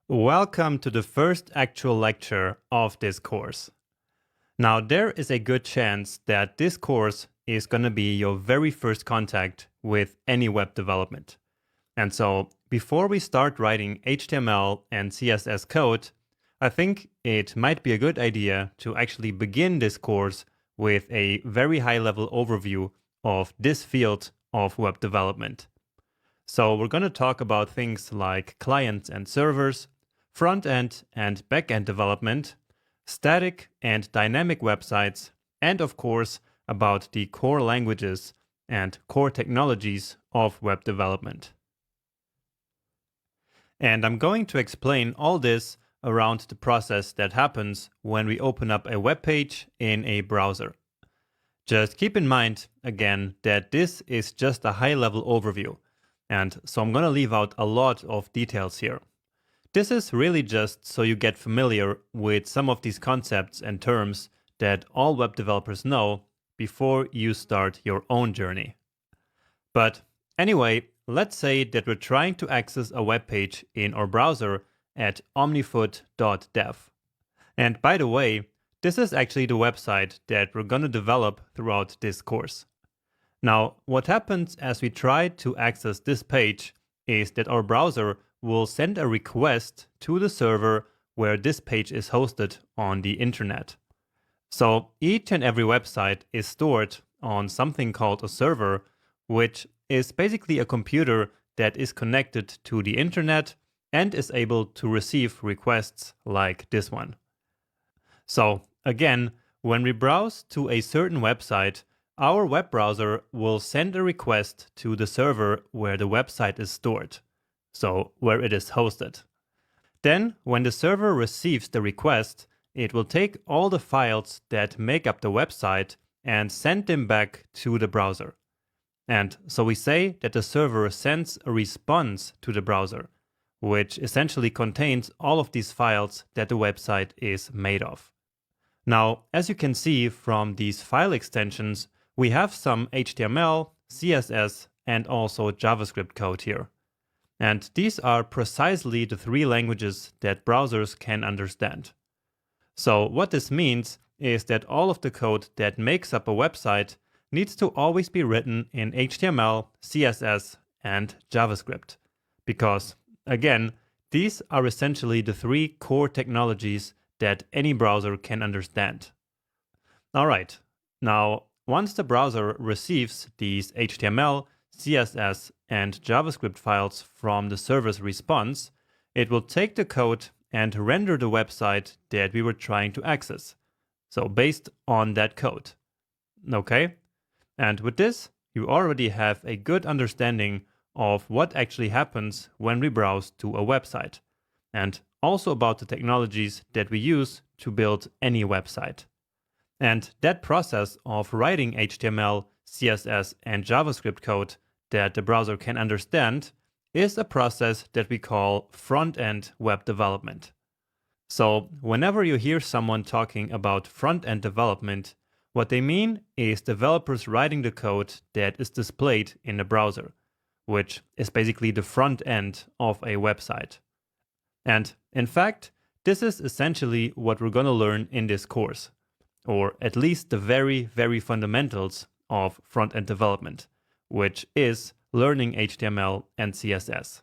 Welcome to the first actual lecture of this course. Now, there is a good chance that this course is going to be your very first contact with any web development. And so, before we start writing HTML and CSS code, I think it might be a good idea to actually begin this course with a very high-level overview of this field of web development. So we're going to talk about things like clients and servers, front-end and back-end development, static and dynamic websites, and of course about the core languages and core technologies of web development. And I'm going to explain all this around the process that happens when we open up a web page in a browser. Just keep in mind, again, that this is just a high-level overview, and so I'm going to leave out a lot of details here. This is really just so you get familiar with some of these concepts and terms that all web developers know before you start your own journey. But anyway, let's say that we're trying to access a web page in our browser at omnifoot.dev. And by the way, this is actually the website that we're going to develop throughout this course. Now, what happens as we try to access this page is that our browser will send a request to the server where this page is hosted on the internet. So each and every website is stored on something called a server, which is basically a computer that is connected to the internet and is able to receive requests like this one. So again, when we browse to a certain website, our web browser will send a request to the server where the website is stored, so where it is hosted. Then, when the server receives the request, it will take all the files that make up the website and send them back to the browser. And so we say that the server sends a response to the browser, which essentially contains all of these files that the website is made of. Now, as you can see from these file extensions, we have some HTML, CSS, and also JavaScript code here. And these are precisely the three languages that browsers can understand. So what this means is that all of the code that makes up a website needs to always be written in HTML, CSS, and JavaScript. Because, again, these are essentially the three core technologies that any browser can understand. All right, now once the browser receives these HTML, CSS, and JavaScript files from the server's response, it will take the code and render the website that we were trying to access. So based on that code. Okay? And with this, you already have a good understanding of what actually happens when we browse to a website, and also about the technologies that we use to build any website. And that process of writing HTML, CSS, and JavaScript code that the browser can understand is a process that we call front-end web development. So whenever you hear someone talking about front-end development, what they mean is developers writing the code that is displayed in the browser, which is basically the front end of a website. And in fact, this is essentially what we're going to learn in this course, or at least the very, very fundamentals of front-end development, which is learning HTML and CSS.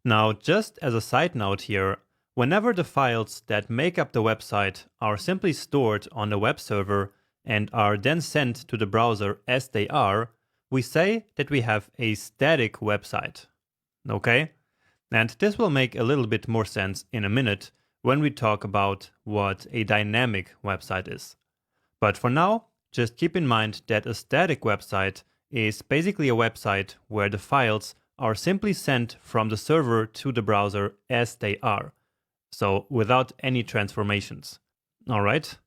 Now, just as a side note here, whenever the files that make up the website are simply stored on the web server and are then sent to the browser as they are, we say that we have a static website. Okay? And this will make a little bit more sense in a minute when we talk about what a dynamic website is. But for now, just keep in mind that a static website is basically a website where the files are simply sent from the server to the browser as they are, so without any transformations. All right?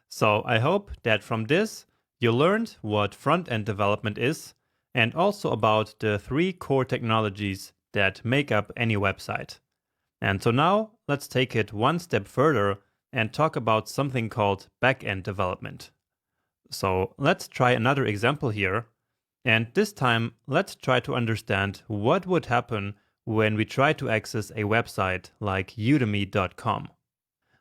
So I hope that from this, you learned what front-end development is, and also about the three core technologies that make up any website. And so now, let's take it one step further and talk about something called back-end development. So let's try another example here. And this time, let's try to understand what would happen when we try to access a website like udemy.com.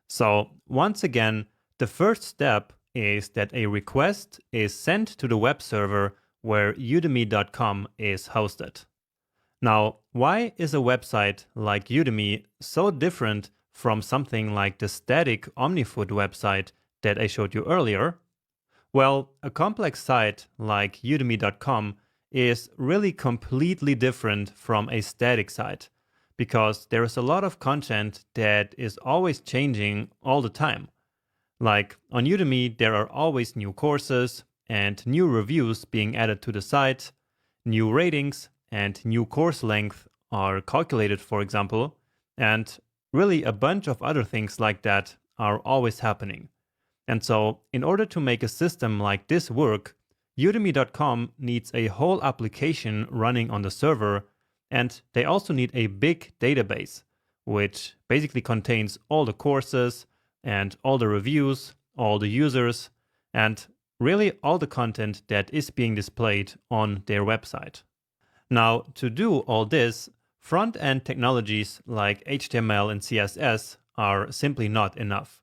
So once again, the first step is that a request is sent to the web server where udemy.com is hosted. Now, why is a website like Udemy so different from something like the static OmniFoot website that I showed you earlier? Well, a complex site like udemy.com is really completely different from a static site because there is a lot of content that is always changing all the time. Like on Udemy, there are always new courses and new reviews being added to the site, new ratings and new course length are calculated, for example, and really a bunch of other things like that are always happening. And so, in order to make a system like this work, udemy.com needs a whole application running on the server, and they also need a big database, which basically contains all the courses and all the reviews, all the users, and really all the content that is being displayed on their website. Now, to do all this, front-end technologies like HTML and CSS are simply not enough.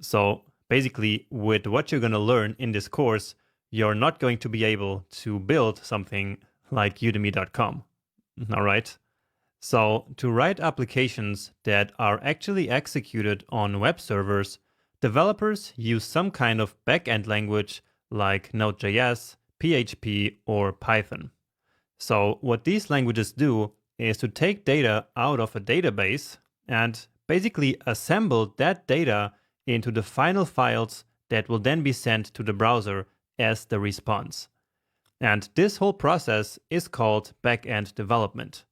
So basically, with what you're going to learn in this course, you're not going to be able to build something like udemy.com. All right? So to write applications that are actually executed on web servers, developers use some kind of backend language like Node.js, PHP, or Python. So what these languages do is to take data out of a database and basically assemble that data into the final files that will then be sent to the browser as the response. And this whole process is called backend development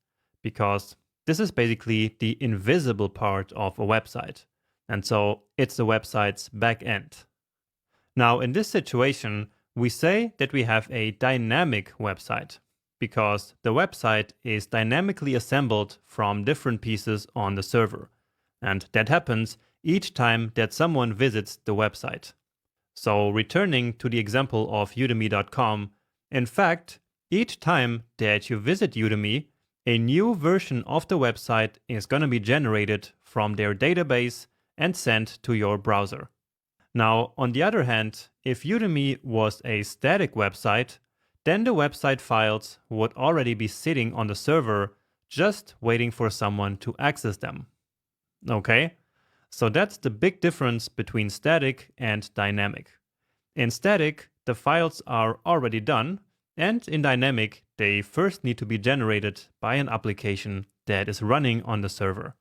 because this is basically the invisible part of a website. And so it's the website's backend. Now, in this situation, we say that we have a dynamic website because the website is dynamically assembled from different pieces on the server. And that happens each time that someone visits the website. So returning to the example of udemy.com, in fact, each time that you visit Udemy, a new version of the website is going to be generated from their database and sent to your browser. Now, on the other hand, if Udemy was a static website, then the website files would already be sitting on the server, just waiting for someone to access them. Okay? So that's the big difference between static and dynamic. In static, the files are already done, and in dynamic, they first need to be generated by an application that is running on the server.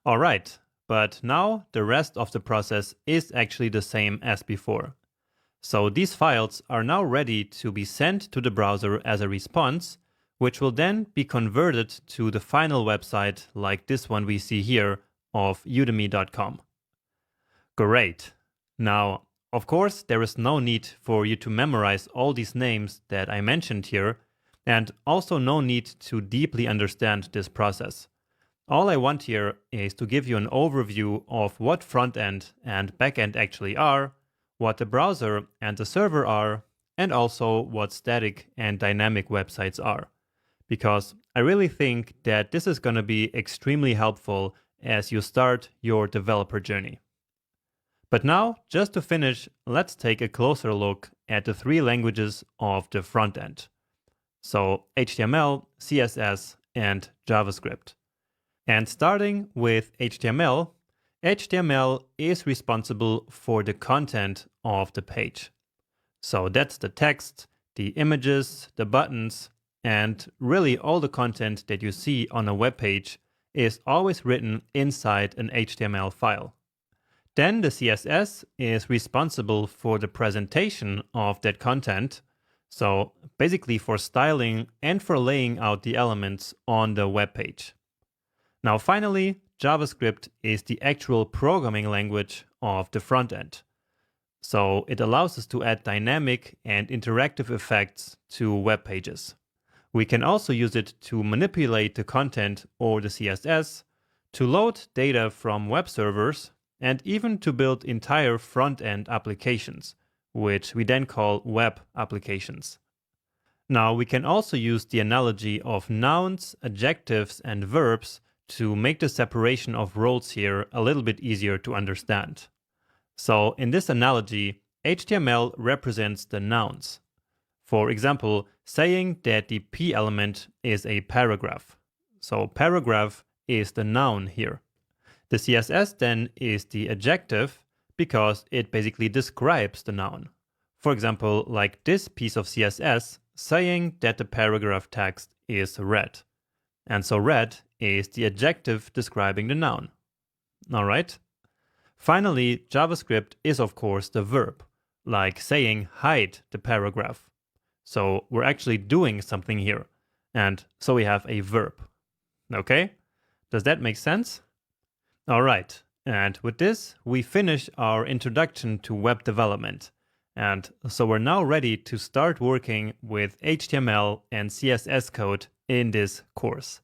All right, but now the rest of the process is actually the same as before. So these files are now ready to be sent to the browser as a response, which will then be converted to the final website like this one we see here of udemy.com. Great. Now, of course, there is no need for you to memorize all these names that I mentioned here, and also no need to deeply understand this process. All I want here is to give you an overview of what front-end and back-end actually are, what the browser and the server are, and also what static and dynamic websites are. Because I really think that this is going to be extremely helpful as you start your developer journey. But now, just to finish, let's take a closer look at the three languages of the front end. So HTML, CSS, and JavaScript. And starting with HTML, HTML is responsible for the content of the page. So that's the text, the images, the buttons, and really all the content that you see on a web page is always written inside an HTML file. Then the CSS is responsible for the presentation of that content, so basically for styling and for laying out the elements on the web page. Now finally, JavaScript is the actual programming language of the front end. So it allows us to add dynamic and interactive effects to web pages. We can also use it to manipulate the content or the CSS, to load data from web servers, and even to build entire front-end applications, which we then call web applications. Now we can also use the analogy of nouns, adjectives, and verbs to make the separation of roles here a little bit easier to understand. So in this analogy, HTML represents the nouns. For example, saying that the P element is a paragraph. So paragraph is the noun here. The CSS then is the adjective because it basically describes the noun. For example, like this piece of CSS saying that the paragraph text is red. And so red is the adjective describing the noun. All right? Finally, JavaScript is of course the verb, like saying hide the paragraph. So we're actually doing something here. And so we have a verb. Okay? Does that make sense? All right. And with this, we finish our introduction to web development. And so we're now ready to start working with HTML and CSS code in this course.